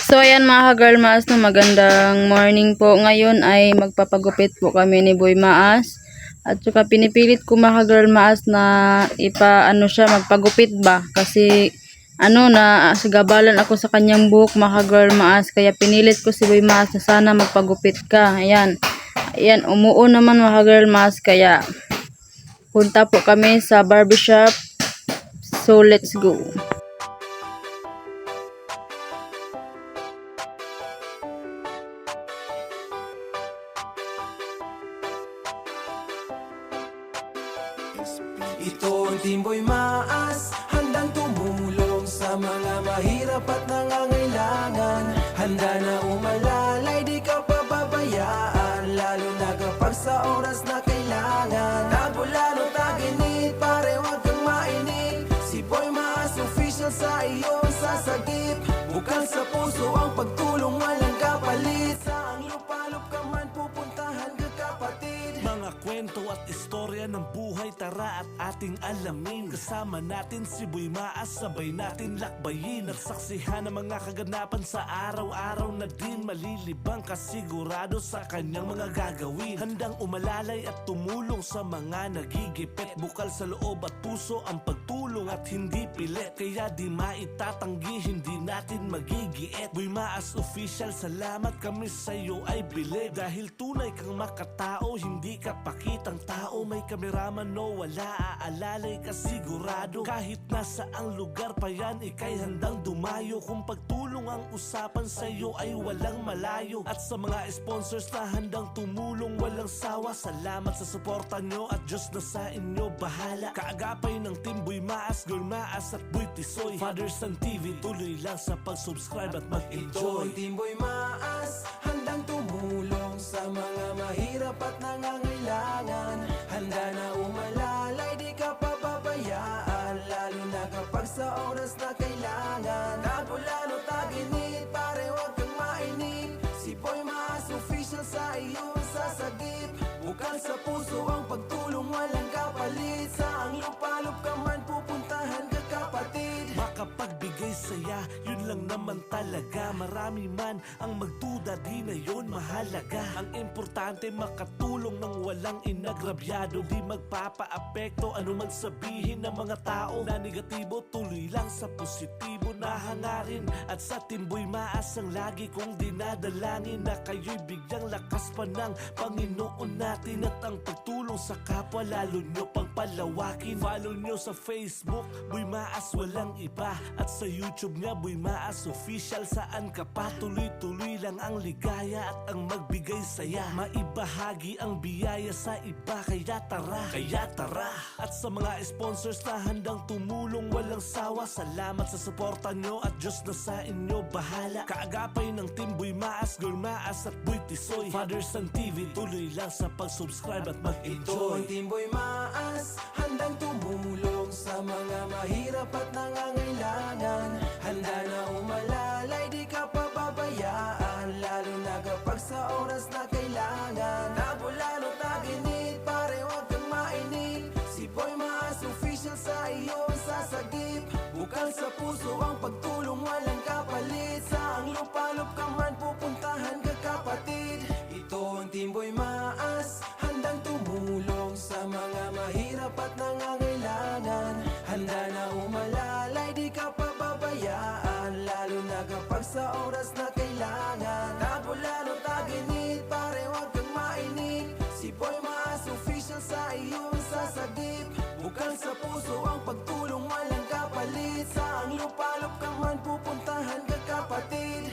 So ayan mga girl maas, no, magandang morning po. Ngayon ay magpapagupit po kami ni Boy Maas. At saka pinipilit ko mga girl maas na siya magpagupit ba. Kasi na gabalan ako sa kanyang buhok mga girl maas. Kaya pinilit ko si Boy Maas na sana magpagupit ka. Ayan. Ayan, umuo naman mga girl maas. Kaya punta po kami sa barbershop. So let's go. Ito ang Team Boy Maas, handang tumulong sa mga mahirap at nangangailangan. Handa na umalalay, di ka pababayaan, lalo na kapag sa oras na kailangan. Tagulan o taginit, pare wag kang mainip. Si Boy Maas official sa iyong sasagip. Bukal sa puso ang pagtulong, walang kapalit. Sa ang lupalop ka man pupuntahan ka kapatid. Mga kwento at istorya ng buhay, tara at ating alamin. Kasama natin si Boy Maas, sabay natin lakbayin. Nagsaksihan ng mga kaganapan sa araw-araw na din. Malilibang kasigurado sa kanyang mga gagawin. Handang umalalay at tumulong sa mga nagigipit. Bukal sa loob at puso ang pagtulong at hindi pilit. Kaya di maitatanggi, hindi natin magigiit. Boy Maas official, salamat kami sa'yo ay bilib. Dahil tunay kang makatao, hindi ka pakitang tao. May kameraman no wala, aalalay ka sigurado. Kahit nasa ang lugar pa yan, ikay handang dumayo. Kung pagtulong ang usapan sa'yo ay walang malayo. At sa mga sponsors na handang tumulong, walang sawa, salamat sa suporta nyo at Diyos na sa inyo bahala. Kaagapay ng Team Boy Maas, Girl Maas at Boy Tisoy, Father Son TV, tuloy lang sa pag-subscribe at Ito mag-enjoy. ang Team Boy Maas, handang tumulong sa mga mahirap at nangangailangan. Handa na umalalay, di ka pababayaan, lalo na kapag sa oras na kailangan. Tagulan o taginit, pare wag kang mainip. Si Boy Maas official sa iyong sasagip. Bukal sa puso ang pagtulong, walang kapalit. Sa ang lupalop ka man pupuntahan ka kapatid. Makapagbigay saya, yun lang naman talaga. Marami man ang magduda, di na yun mahalaga. Ang importante makatulong ng walang inagrabyado. Di magpapaapekto anuman sabihin ng mga tao na negatibo, tuloy lang sa positibo na hangarin. At sa Team Boy Maas ang lagi kong dinadalangin, na kayo'y bigyang lakas pa ng Panginoon natin. At ang pagtulong sa kapwa lalo nyo pang palawakin. Follow nyo sa Facebook, Boy Maas walang iba. At sa YouTube niya, Boy Maas official, saan ka pa? Tuloy-tuloy lang ang ligaya at ang magbigay saya. Maibahagi ang biyaya sa iba, kaya tara. At sa mga sponsors na handang tumulong, walang sawa, salamat sa suporta nyo at Diyos na sa inyo bahala. Kaagapay ng Team Boy Maas, Girl Maas at Boy Tisoy, Father Son TV, tuloy lang sa pag-subscribe at Ito mag-enjoy. ang Team Boy Maas, handang tumulong sa mga mahirap at nangangailangan. Handa na umalalay, di ka pababayaan, lalo na kapag sa oras na kailangan. Tagulan o taginit, pare wag kang mainip. Si Boy Maas official sa iyong sasagip. Bukal sa puso ang pagtulong, walang kapalit. Sa ang lupalop ka man pupuntahan ka kapatid. Ito ang Team Boy Maas, handang tumulong sa mga mahirap at nangangailangan. Handa na umalalay, di ka pababayaan, lalo na kapag sa oras na kailangan. Tagulan o taginit, pare wag kang mainip. Si Boy Maas official sa iyong sasagip. Bukal sa puso ang pagtulong, walang kapalit. Sa ang lupalop ka man pupuntahan ka kapatid.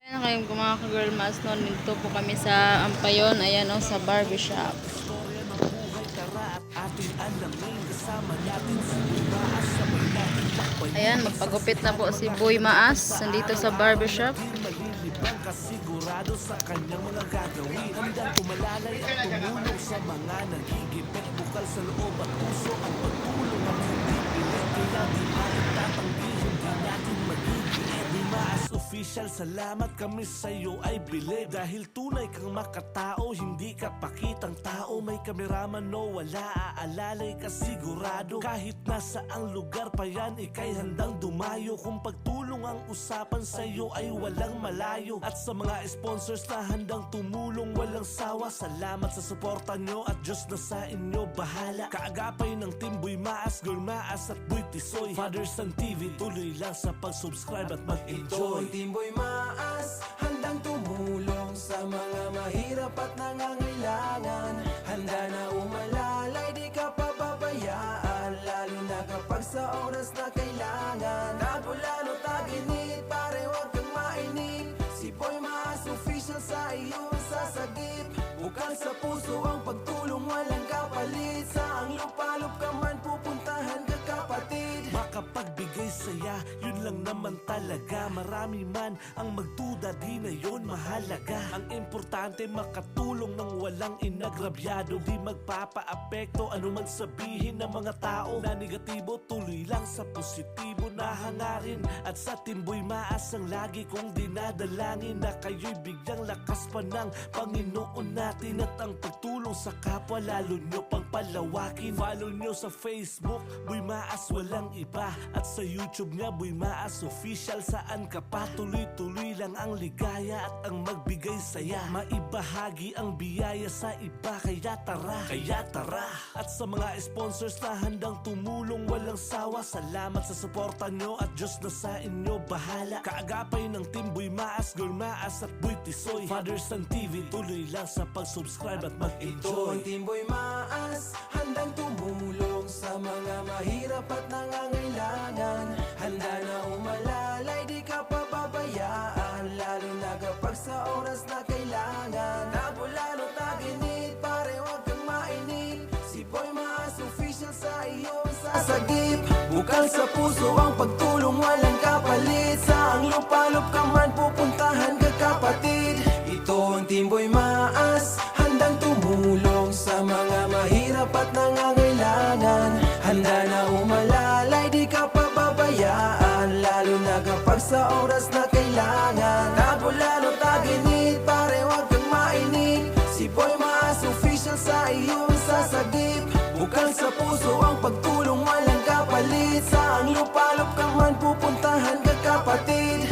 Ayan kayong mga ka-girl maas, no, nito po kami sa Ampayon, ayan o, sa barbershop. Istorya ng buhay, tara at ating alamin. Kasama natin si Boy Maas, sabay natin lakbayin. Ayan, magpagupit na po si Boy Maas, nandito sa barbershop. Malilibang kasigurado sa kanyang mga gagawin. Handang umalalay at tumulong sa mga nagigipit. Bukal sa loob at puso ang pagtulong at hindi pilit. Kaya di maitatanggi, hindi natin magigiit. Di Maas Official, salamat kami sa'yo ay bilib. Dahil tunay kang makatao, hindi ka pakitang tao. May kameraman no wala, aalalay ka sigurado. Kahit nasa ang lugar pa yan, ikay handang dumayo. Kung pagtulong ang usapan sa'yo ay walang malayo. At sa mga sponsors na handang tumulong walang sawa, salamat sa suporta nyo at Diyos na sa inyo bahala. Kaagapay ng Team Boy Maas, Girl Maas at Boy Tisoy, Father Son TV, tuloy lang sa pag-subscribe at Ito mag-enjoy. ang Team Boy Maas, handang tumulong sa mga mahirap at nangangailangan. Handa na umalalay, di ka pababayaan, lalo na kapag sa oras na kailangan. Tagulano, taginit, pare wag kang mainip. Si Boy Maas Official sa iyong sasagip. Bukal sa puso ang pagtulong, walang kapalit. Sa ang lupalop ka man, pupuntahan ka kapatid. Makapagbigay saya, yun lang naman talaga. Marami man ang magduda, di na yun mahalaga. Ang importante makatulong ng walang inagrabyado. Di magpapaapekto anuman sabihin ng mga tao na negatibo, tuloy lang sa positibo na hangarin. At sa Team Boy Maas ang lagi kong dinadalangin, na kayo'y bigyang lakas pa ng Panginoon natin. At ang pagtulong sa kapwa lalo nyo pang palawakin. Follow nyo sa Facebook, Boy Maas walang iba. At sa YouTube nga, Boy Maas Official, saan ka pa? Tuloy-tuloy lang ang ligaya at ang magbigay saya. Maibahagi ang biyaya sa iba, kaya tara. At sa mga sponsors na handang tumulong walang sawa, salamat sa suporta nyo at Diyos na sa inyo bahala. Kaagapay ng Team Boy Maas, Girl Maas at Boy Tisoy, Father Son TV, tuloy lang sa pag-subscribe at Ito mag-enjoy. ang Team Boy Maas, handang tumulong sa mga mahirap at nangangailangan. Handa na umalalay, di ka pababayaan, lalo na kapag sa oras na kailangan. Nabulano, taginit, pare wag kang mainip. Si Boy Maas Official sa iyong sasagip. Bukal sa puso ang pagtulong, walang kapalit. Sa ang lupalop ka man, pupuntahan ka kapatid. Ito ang Team Boy Maas, handang tumulong sa mga mahirap at nangangailangan. Handa na umalalay, di ka pababayaan, lalo na kapag sa oras na kailangan. Nabulano, taginit, pare wag kang mainip. Si Boy Maas Official sa iyong sasagip. Bukal sa puso ang pagtulong, walang kapalit. Sa ang lupalop ka man, pupuntahan ka kapatid.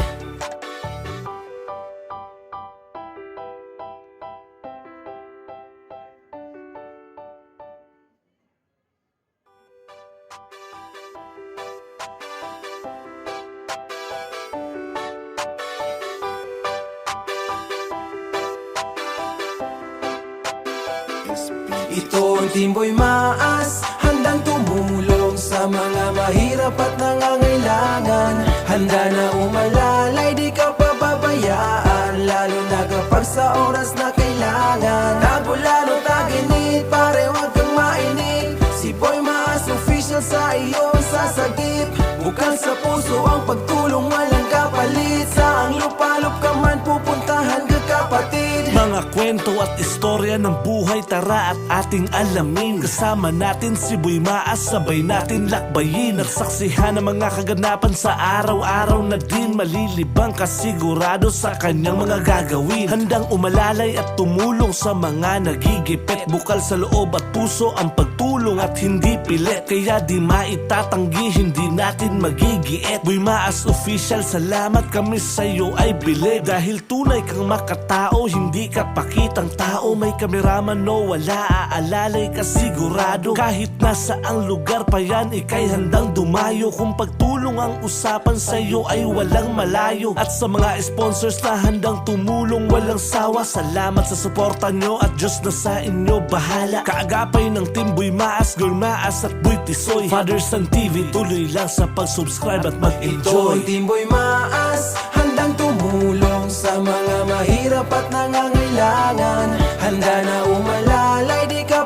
Ito ang Team Boy Maas, handang tumulong sa mga mahirap at nangangailangan. Handa na umalalay, di ka pababayaan, lalo na kapag sa oras na kailangan. Nabulano, taginit, pare wag kang mainip. Si Boy Maas Official sa iyong sasagip. Bukal sa puso ang pagtulong, walang kapalit. Sa ang lupalop ka man, pupuntahan ka kapatid. Mga kwento at istorya ng buhay, tara at ating alamin. Kasama natin si Boy Maas, sabay natin lakbayin. At saksihan ng mga kaganapan sa araw-araw na din. Malilibang kasigurado sa kanyang mga gagawin. Handang umalalay at tumulong sa mga nagigipit. Bukal sa loob at puso ang pagtulong at hindi pilit. Kaya di maitatanggi, hindi natin magigiit. Boy Maas Official, salamat kami sa'yo ay bilib. Dahil tunay kang makatao, hindi ka pakitang tao. May kameraman no wala, aalalay ka sigurado. Kahit nasa ang lugar pa yan, ikay handang dumayo. Kung pagtulong ang usapan sa'yo ay walang malayo. At sa mga sponsors na handang tumulong walang sawa, salamat sa suporta nyo at Diyos na sa inyo bahala. Kaagapay ng Team Boy Maas, Girl Maas at Boy Tisoy, Father Son TV, tuloy lang sa pag-subscribe at Ito mag-enjoy. ang Team Boy Maas, handang tumulong sa mga mahirap at nangangailangan. Handa na umalalay, di ka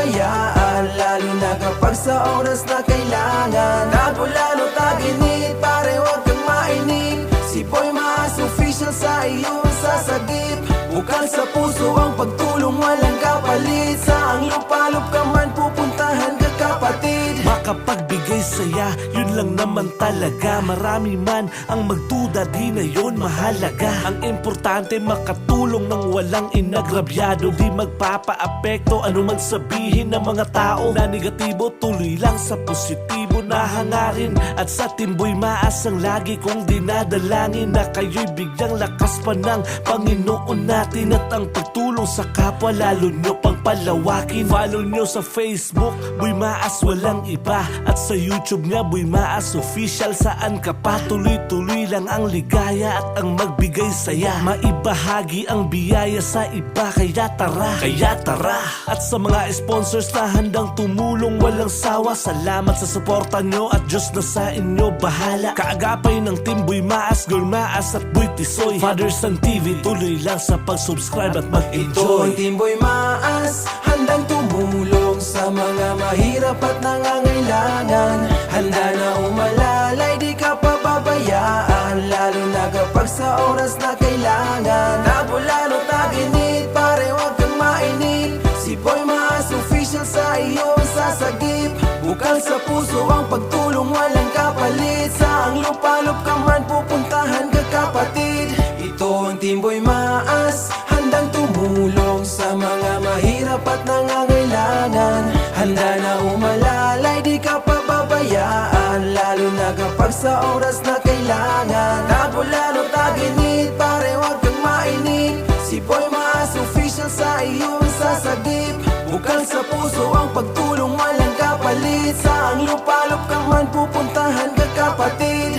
pababayaan, lalo na kapag sa oras na kailangan. Nabulano, taginit, pare wag kang mainip. Si Boy Maas Official sa iyong sasagip. Bukal sa puso ang pagtulong, walang kapalit. Sa ang lupalop ka man, pupuntahan ka kapatid. makapagbigay saya, yun lang naman talaga. Marami man ang magduda, di na yun mahalaga. Ang importante makatulong ng walang inagrabyado, di magpapaapekto anuman sabihin ng mga tao na negatibo. Tuloy lang sa positibo na hangarin, at sa Timboy Maas ang lagi kong dinadalangin na kayo'y bigyang lakas pa ng Panginoon natin, at ang pagtulong sa kapwa lalo nyo pang palawakin. Follow nyo sa Facebook, Boy Maas walang iba, at sa YouTube nga Boy Maas Official. Saan ka pa, tuloy-tuloy lang ang ligaya at ang magbigay saya, maibahagi ang biyaya sa iba. Kaya tara. At sa mga sponsors na handang tumulong walang sawa, salamat sa suporta nyo at Diyos na sa inyo bahala. Kaagapay ng Team Boy Maas, Girl Maas at Boy Tisoy, Father Son TV, tuloy lang sa pag-subscribe at Ito ang mag-enjoy. Timboy Maas, handang tumulong sa mga mahirap at nangangailangan. Handa na umalalay, di ka pababayaan, lalo na kapag sa oras na kailangan. Nabulalo taginit, pare wag kang mainip. Si Boy Maas Official sa iyo ang sasagip. Bukal sa puso ang pagtulong, walang kapalit. Saang lupalop ka man, pupuntahan ka kapatid. Ito ang Timboy Maas, handang tumulong sa mga mahirap at nangangailangan. Handa na umalalay, di ka pababayaan, lalo na kapag sa oras na kailangan. Nabulalo taginit, pare wag kang mainip. Si Boy Maas Official sa iyo ang sasagip. Bukal sa puso ang pagtulong, walang kapalit. Saang lupalop ka man, pupuntahan ka kapatid.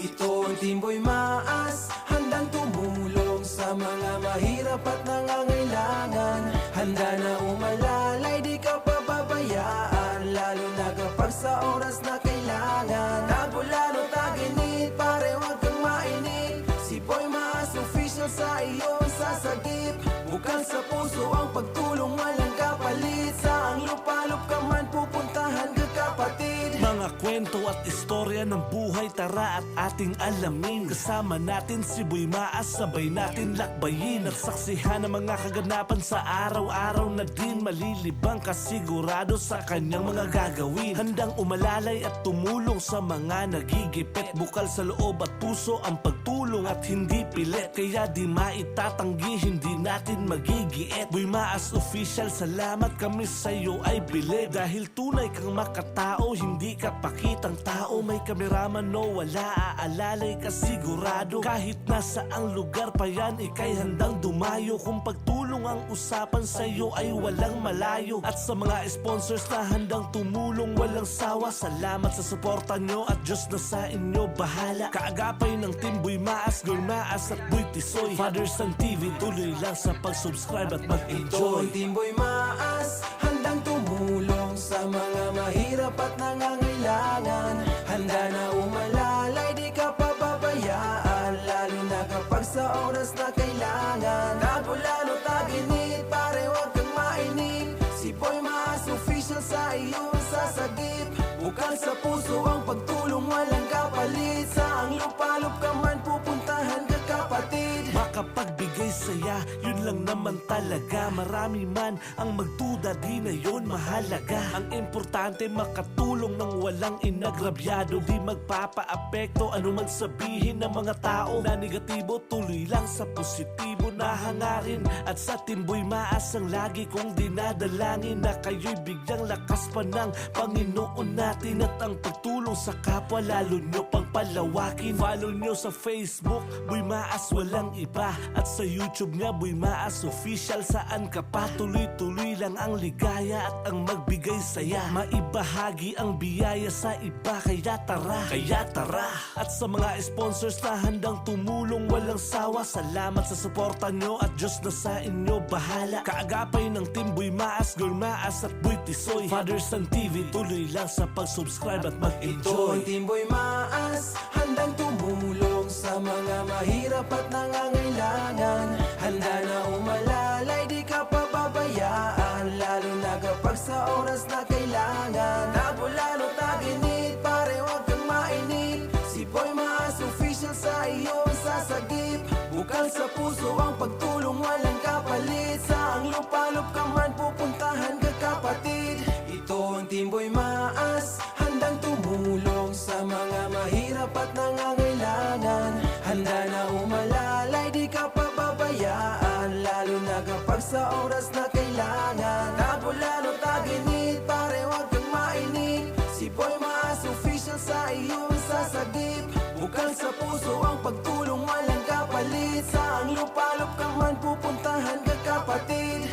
Ito ang Timboy Maas, handang tumulong sa mga mahirap at nangangailangan. Handa na umalalay, di ka pababayaan, lalo na kapag sa oras na kailangan. Nabulalo taginit, pare wag kang mainip. Si Boy Maas Official sa iyo ang sasagip. Bukal sa puso ang pagtulong, walang kapalit. Saang lupalop ka man, pupuntahan ka kapatid. Mga kwento at istorya ng buhay, tara at ating alamin. Kasama natin si Boy Maas, sabay natin lakbayin at saksihan ang mga kaganapan sa araw-araw na din. Malilibang kasigurado sa kanyang mga gagawin. Handang umalalay at tumulong sa mga nagigipit. Bukal sa loob at puso ang pagtulong at hindi pilit. Kaya di maitatanggi, hindi natin magigiit. Boy Maas Official, salamat kami sa'yo ay bilib. Dahil tunay kang makatao, hindi ka pakitang tao. May kameraman no wala, aalalay ka sigurado. Kahit nasa ang lugar pa yan, ikay handang dumayo. Kung pagtulong ang usapan sa'yo ay walang malayo. At sa mga sponsors na handang tumulong walang sawa, salamat sa suporta nyo at Diyos na sa inyo bahala. Kaagapay ng Team Boy Maas, Girl Maas at Boy Tisoy, Father Son TV, tuloy lang sa pag-subscribe at Ito mag-enjoy. ang Timboy Maas, handang tumulong sa mga mahirap at nangangailangan. Handa na umalalay, di ka pababayaan, lalo na kapag sa oras na kailangan. Nabulalo taginit, pare wag kang mainip. Si Boy Maas Official sa iyo ang sasagip. Bukal sa puso ang pagtulong, walang kapalit. Saang lupalop ka man, pupuntahan ka kapatid. Makapagbigay saya, yun lang naman talaga. Marami man ang magduda, di na yun mahalaga. Ang importante makatulong ng walang inagrabyado, di magpapaapekto anuman sabihin ng mga tao na negatibo. Tuloy lang sa positibo na hangarin, at sa Team Boy Maas ang lagi kong dinadalangin na kayo'y bigyang lakas pa ng Panginoon natin, at ang pagtulong sa kapwa lalo nyo pang palawakin. Follow nyo sa Facebook, Boy Maas walang iba, at sa YouTube nga Boy Maas Official. Saan ka pa, tuloy-tuloy lang ang ligaya at ang magbigay saya, maibahagi ang biyaya sa iba. Kaya tara. At sa mga sponsors na handang tumulong walang sawa, salamat sa suporta nyo at Diyos na sa inyo bahala. Kaagapay ng Team Boy Maas, Girl Maas at Boy Tisoy, Father Son TV, tuloy lang sa pag-subscribe at Ito mag-enjoy. ang Timboy Maas, handang tumulong sa mga mahirap at nangangailangan. Handa na umalalay, di ka pababayaan, lalo na kapag sa oras na kailangan. Nabulalo taginit, pare wag kang mainip. Si Boy Maas official sa iyong sasagip. Bukal sa puso ang pagtulong, walang kapalit. Saang lupalop ka man, pupuntahan ka kapatid. Ito ang Team Boy Maas, handang tumulong sa mga mahirap at nangangailangan. Handa na umalalay, di ka pababayaan, lalo na kapag sa oras na kailangan. Nabulalo taginit, pare wag kang mainip. Si Boy Maas official sa iyong sasagip. Bukal sa puso ang pagtulong, walang kapalit. Saang lupalop ka man, pupuntahan ka kapatid.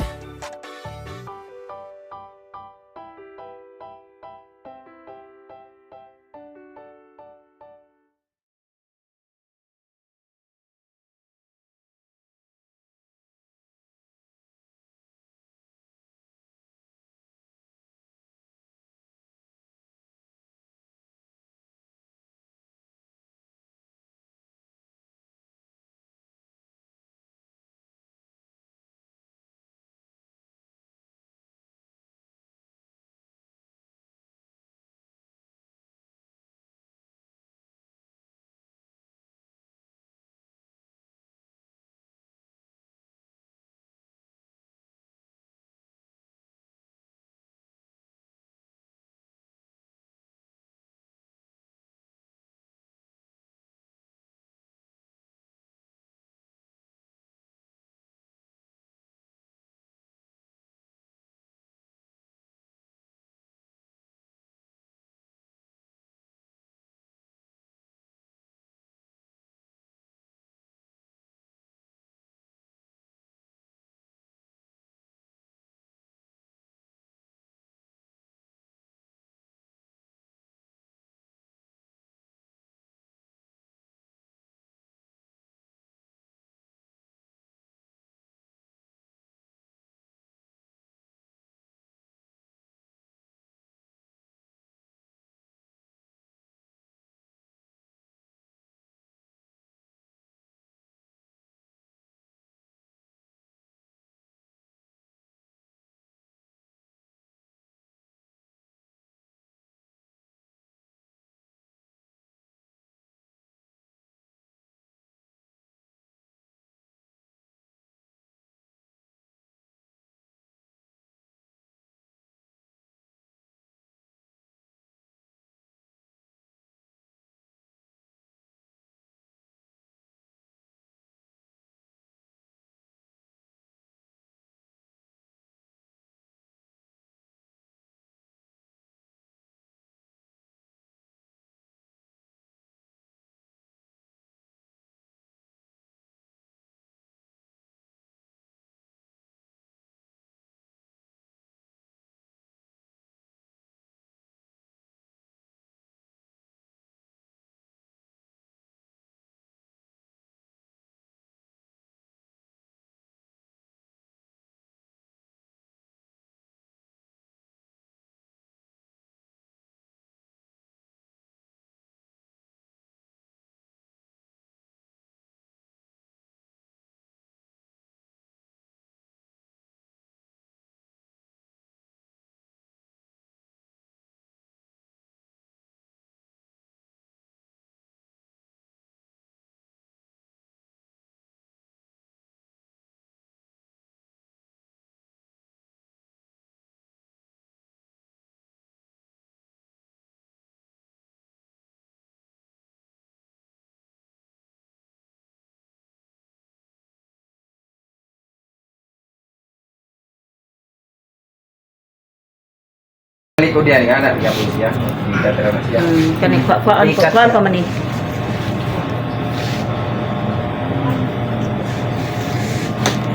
Balik ko diyan nga na po siya. Hindi talaga siya. Kanig paan pa man eh.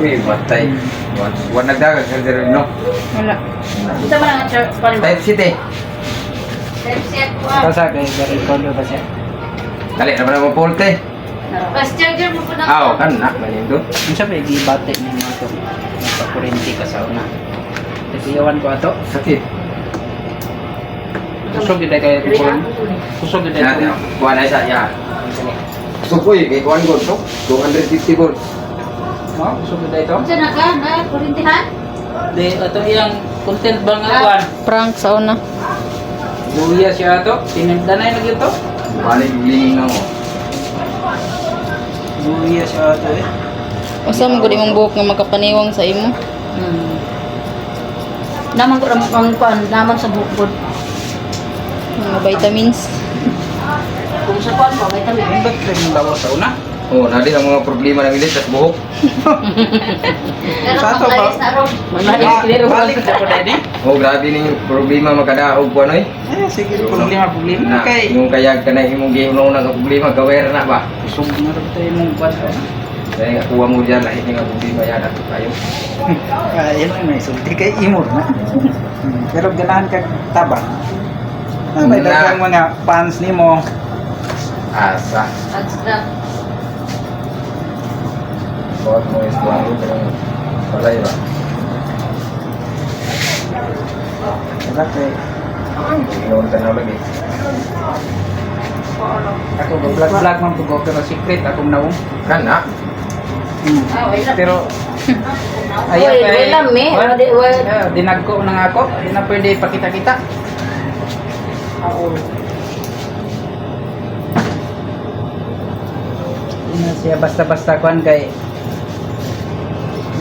Uy, matay. Wan nagdagan sa dere no. Wala. Isa man ang church pa Type city. Kasa kay dari kondo ba siya? Dali na ba mo polte? Bas charger mo po na. Aw, kan nak manindo. Unsa ba di batik ni mga to? Nagpa-kurente ka sa una. Kasi yawan ko ato. Sakit. Kusog gid kay kuon. Kusog gid Yan, ko. kuha na isa ya. gusto ko eh, kay kuhan ko to. 250 volts. No? Gusto ko ito? Diyan na ka, na, kurintihan? Di, ito yung content ba nga kuhan? Prank sa una. Luya siya ito. Tinimda na yun ito. Balik lining na mo. Luya siya ito eh. Asa mo gud imong buhok nga makapaniwang sa imo? Naman ko ang kuan, naman sa bukod. Mga vitamins. Kung sa kuan pa, vitamin. Ang ba't rin yung lawas sa una? Oh, nadi ang mga problema ng ilis at buhok. Pero Sato ba? maglayas na ron. Balik na po dahil eh. Oh, grabe ning problema magkadaog ko ano eh. Eh, sige, problema. Na, Okay. yung kayag ka na imong giunaw na problema, gawera na ba? Gusto mo na rin tayo mong kuhan. Dahil nga kuha mo dyan, lahat nga problema yan at tayo. Yun ang naisulti kay Imor na. Pero ganahan ka tabang. May Na. dagang mga fans ni mo. Asa. Pag-scrap. Bawat mo is kuha mo, pero palay ba? Diba kay Ginoon ka na lagi. ako vlog man po pero secret akong naong. Kana? Ah, wala. Pero Ayaw kay. Wala me. Dinagko na nga ako. Hindi na pwede pakita-kita. Hindi na siya basta-basta kuhan kay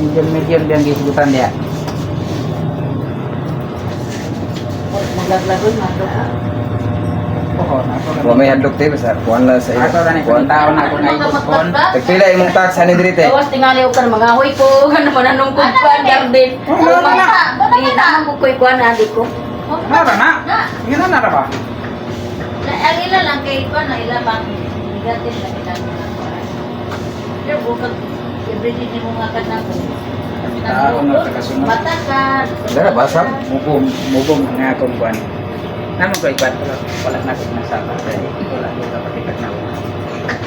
medium din gisugutan dia. Nagaglagon na ito. Oo, nako na. Wa may hadlok tayo sa kuhan lang sa iyo. Ako na Kuhan. ni tao na ako na ibuskon. Nagpila imong tax ani diri te. Gawas tingali ko kan mga hoy ko, ano man anong kuan garden. Wala na. Hindi naman ko koy kuan adik ko. Nara na. Gina na ba? Ang ila lang kay kuan na ila bang negative na kita. Pero bukod everyday ni mo ngakad na ko. Tao na tagasunod. Matakan. Dara basag. Mubong nga akong kuhan. Naman ko iban wala na ko nasapa kay wala ko kapakitak na.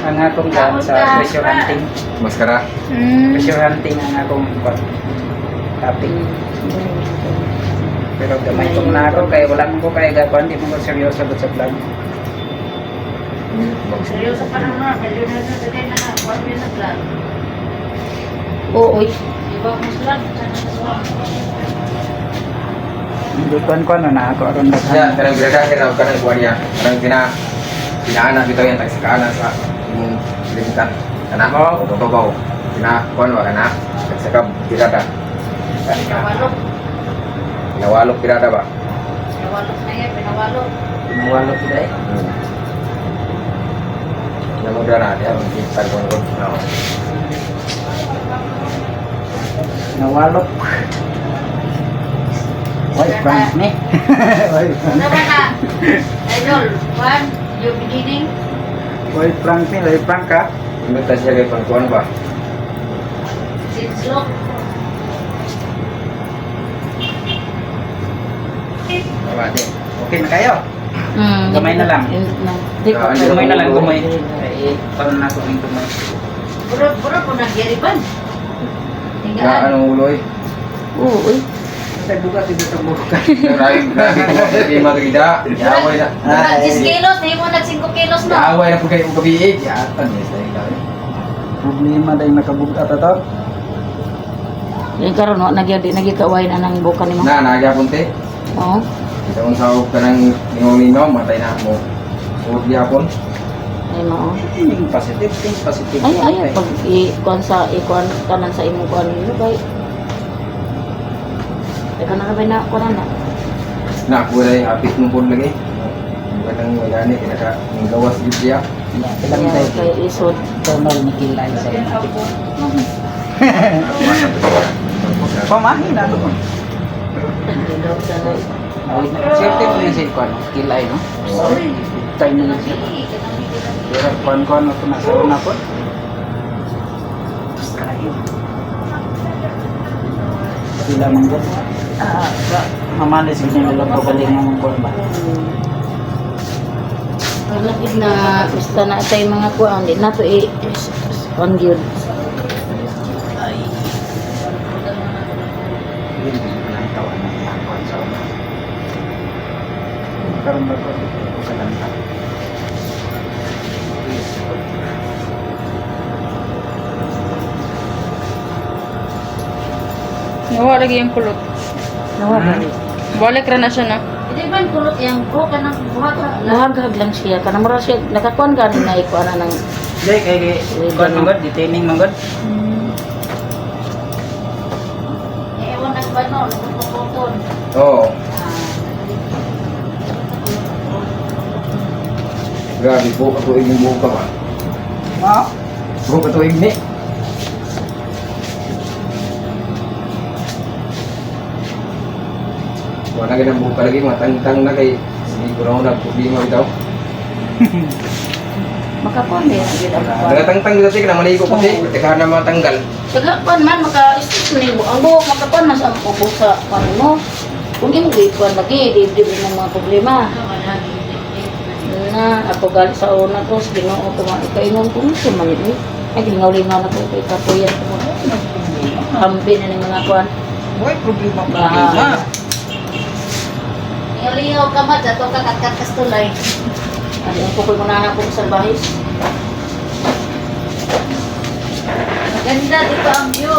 Ang akong kuhan sa treasure hunting. Maskara. Treasure hunting ang akong kuhan. Topic. Pero gamay kong na ako kaya wala mo ko kaya gapon, di mo ko seryoso sa vlog. Seryoso pa naman, medyo na sa kay na kuan yun na plan. Oo, iba mo sila sa Hindi kuhan na ako aron Ya, daghan. kanang birada ka kanang kuhan ya. Kanang pinaana bitaw yan tax kaana sa imong limitan. Kana ko, babaw. Pina kuhan wa kana. Sa birada. pinawalok. Nawalok birada ba? Pinawalok na yan, pinawalok. Nawalo kita eh. Namo dara dia kita kuhan ko. Nawalo. Why prank ni? Why prank? Ano ba na? Idol, one, your beginning. Why prank ni? Why prank ka? Imbita siya kay pangkuhan ba? Since look. Wala okay na kayo. Gamay na lang. Hindi Ah, Gamay na lang, gamay. Ay, paano na ako yung gamay? Buro po nagyariban. Na Tinggaan. anong uloy? Oo, uy. Sa buka, dito sa buka. Grabe ko sa magida. Yaway na. Murag 10 kilos, hindi mo nag 5 kilos no? Yaway na po kayo gabi. Yatan yes dahil daw. Problema dahil nakabuka ito. Yung karon no, nagikaway na ng buka ni mo. Na nagyapon te. Oo. Ito kung sahog ka ng ningaw-ningaw, matay na mo. Suot gyapon. Ay mo. Think positive, think positive. Ay, pag ikuan kanan sa imong kuan mo kay. Teka na ba na kuan na? Na kulay hapit mo po lagi. Kanang magani kinaka gawas gyud siya. Ilang tayo Kay isod. tonal ni kilay sa inyo. Pamahin na doon. Siyempre mo yung sin kuan, kilay no? Tayo na lang siya. Pero kuan-kuan ako na sa una po. Sila man dyan. Mamalis ko nila lang pagaling ng kuan ba? Lagi na basta na tay mga kuan, di na to on gyud. Yun, ang tawan ng mga kuan sa una. Karoon ba ko sa lanta? Nawa lagi yung kulot. Nawala. Balik ra na siya na. Hindi ba yung kulot yung ko ka nang buhat? Buhagag lang siya. Kana mura siya, nakakuan gani na ikuan na ng Dai kay kuan mangod, detaining mangod. Ewan na ba no? Nagpuputon. Oo. Grabe po, katuig yung buhok ka ba? Ah, Buhok katuig ni. Wala ka ng buhok ka lagi, matangtang na kay sige ko na nagproblema bitaw. makakuan din gid ang kuan. Nagatangtang dito ka na maligo ko di, teka na matanggal. Kagakuan man maka-isip ni mo. Ang buhok makakuan mas ang pupusa kuan mo. Kung imo ikuan lagi dibdib ng mga problema. Na ako gali sa una ko sa Ginoo ko makaingon ko sa manit. Ay lingaw-lingaw na ko kay kapuyan ko. Hambi na ng mga kuan. boy problema Baha. Liyaw ka mat, ato ka katkas tulay. Ano ko koy muna na ko sa bahis. Maganda dito ang view.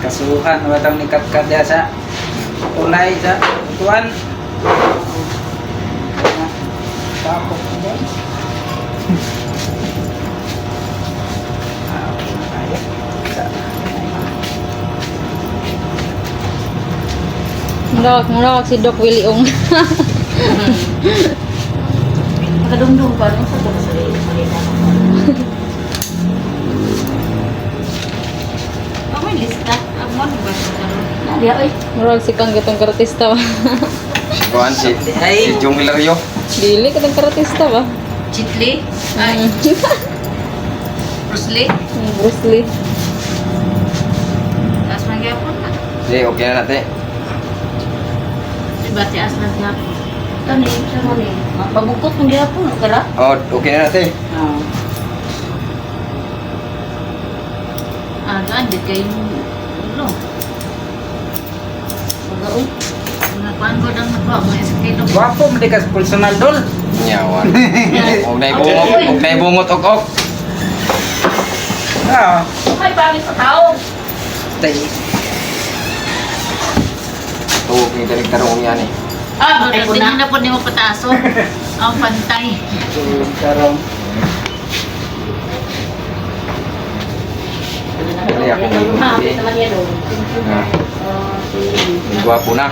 Kasuhan watang ni kat dia sa tulay sa tuan. Tapos din. Mulawak si Doc Willie Ong. Makadungdung pa rin sa to sa salita. Ako yung lista. Ang mo ba ito? Nadia oy. Murag si kang gatong karatista ba? Kuan si Jong Hilario. Dili katong karatista ba? Chitli? Ay, Bruce Lee? Bruce Lee. Tapos magyapon na. Di, okay na natin. Diba ti aslan gyapon? Kani sa mo ni. Mabukot ng gyapon kala. Oh, okay na natin. Ah. Gaan, di kayo ulo. Pagaoy. Kuan ko nang nakuha mo sa kilo. Wapo mo di kas personal dol. Nyawan. Huwag na ibungot ok. Ah, Okay pangit sa tao. tay. Tuwag ni Dalig Tarong yan eh. Ah, bakit ko Hindi na. na po niyo pataso. Ang pantay. Karong Dali ako ngayon. Hapit naman yan doon. Ah, ang gwapo na.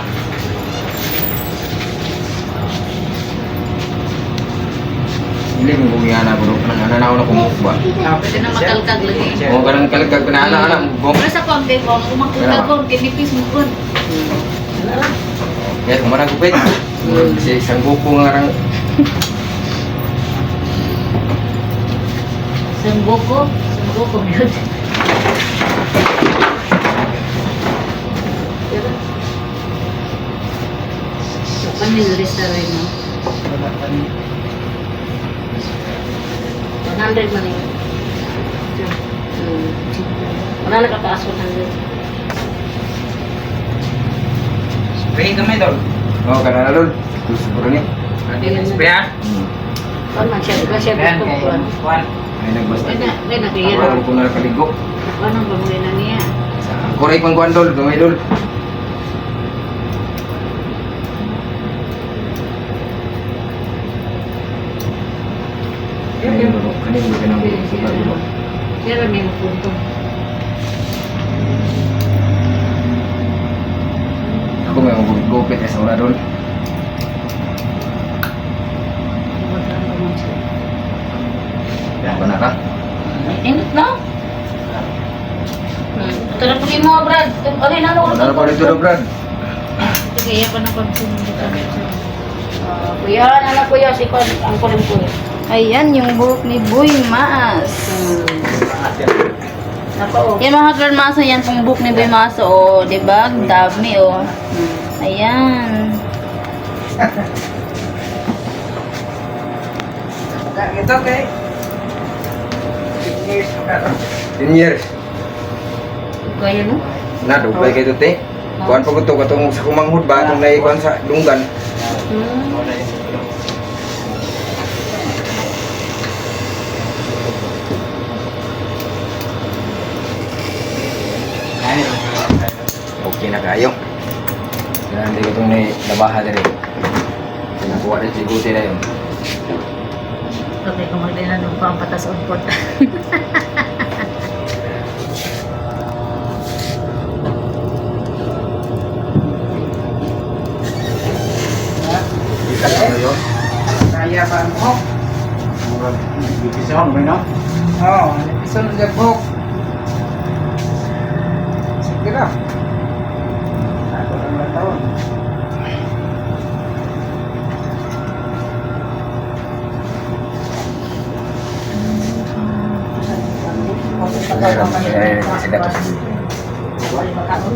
Hindi mo gumiyana bro. Nananaw na kumukba. Pwede na makalkag lagi. Kung ganang kalagkag na anak mo. Pero sa konti ko, kumakagkag ko, kinipis mo ko. Kaya kumarang kupit. Kasi isang buko nga rang. Sangbuko yun. Paniliris na rin mo. 100 man yun. Wala nakataas 100. spray gamay dol. Oo, kana na lol. Gusto ko rin eh. Spray ah. Kan man siya, ba siya Yan gusto kay ko. Juan. Ay, nagbasta. Kaya nakihiro. Ako ko na nakaligo. Anong bamuhin na niya? Kuray pang kuwan dol. Gamay dol. Kanin dol. Kanin dol. Kanin dol. Suka dol. Pero may mapunto. Ako may magugupit sa una dol. Ako na ka. Init na. Ito na puli mo, Brad. Okay na, ano? Ano pa dito dol, Brad? Kaya pa na pagsunod. Kuya, anak kuya, si Kwan, ang kulim kuya. Ayan yung buhok ni Boy Maas. Nako, Yan mga girl Maas, yan pong buhok ni Boy Maas. O, diba? Ang dami o. Ayan. Ito kay 10 years pa ka. 10 years. kaya no? Na, duplay kayo ito, te. Kuhan pa ko ito, katong sa kumanghod ba, itong naikuhan sa dunggan. Okay kinakayo. Kaya hindi ko itong nabaha na rin. Pinakuha rin siguti na yun. Okay, kung magdinanong pa ang patas unpot. Kita ko yun. Kaya ba mo? Bibisyon mo no? Oo, nagpison ng gabok. Sige na. Ako lang na taon. Sila to. Wala makaon.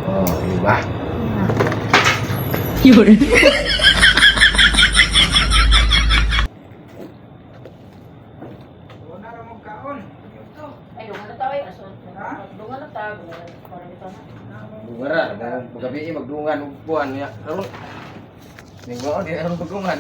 Oh, iba. Yun. Wala na mong kaon. Ay, dungan na tayo. Dungan na tayo. Dungara, magabi magdungan ug buwan niya. Karon. Ning di aron pagdungan.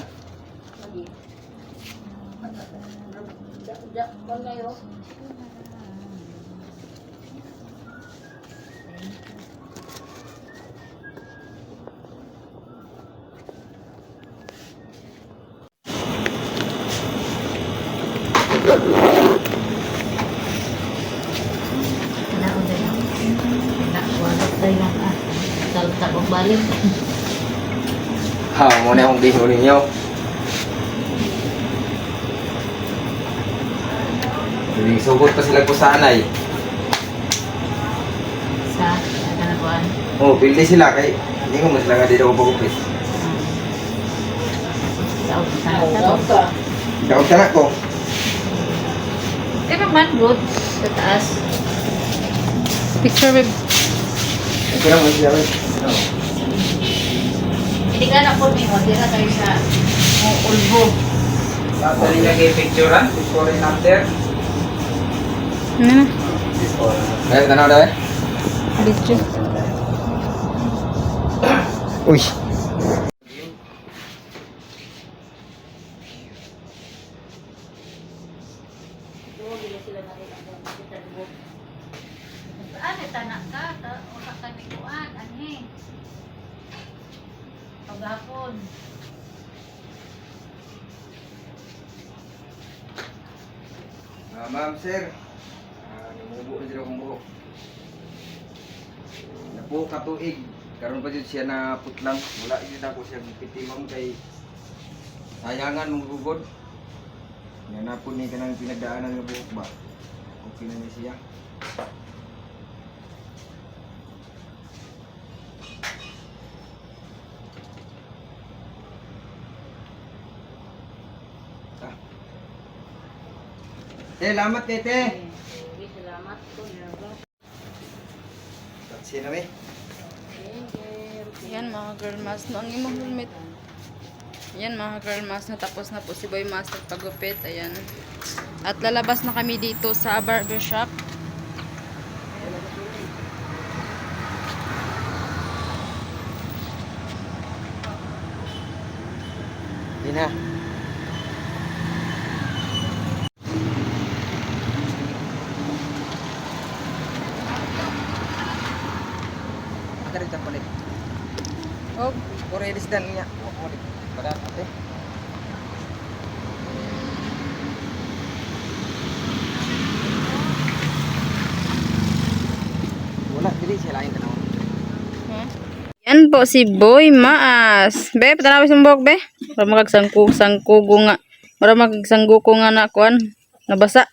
Salta pagbalik. Ha, mo na akong biho ninyo. Hindi sugot pa sila ko sa anay. Sa kanakuan. Oh, pildi sila kay hindi ko mas lang dito ko pagupis. Sa utak. Daog tanak ko. Eh, man good. Sa taas. Picture with Ito lang mo siya. Hindi ka na po may magdira tayo sa ulbo. Sa ito niya kay picturean, before and after. ano? Eh, tanaw daw eh. Video. Uy. Ano tanak ka? Usa ka ni kuan ani. Paghapon. Ma'am, sir. Namubo na sila kong buhok. Napo katuig. Karon pa jud siya na putlang. Wala jud ako siya pitimam kay sayangan mong gugod. Yan na po ni kanang pinagdaanan ng buhok ba. Okay na ni siya. Ah. Salamat, tete. Salamat po. Sino eh? Yan mga girl mas no ang imong helmet. Yan mga girl mas natapos na po si Boy Mas nagpagupit. Ayan. At lalabas na kami dito sa barbershop. Yun na. Ada rin palit. Oh, Kore disdan niya. Palit. Pada ate. din siya lain tanaw. Yan po si Boy Maas. Be, patanawis mong buhok, be. Para makagsangko nga. Para makagsanggo ko nga na, kuan. Nabasa.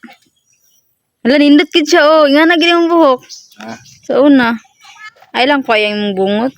Hala, nindot kid siya, oh. Nga na gini mong buhok. Ha? Sa una. Ay lang pa yung bungot.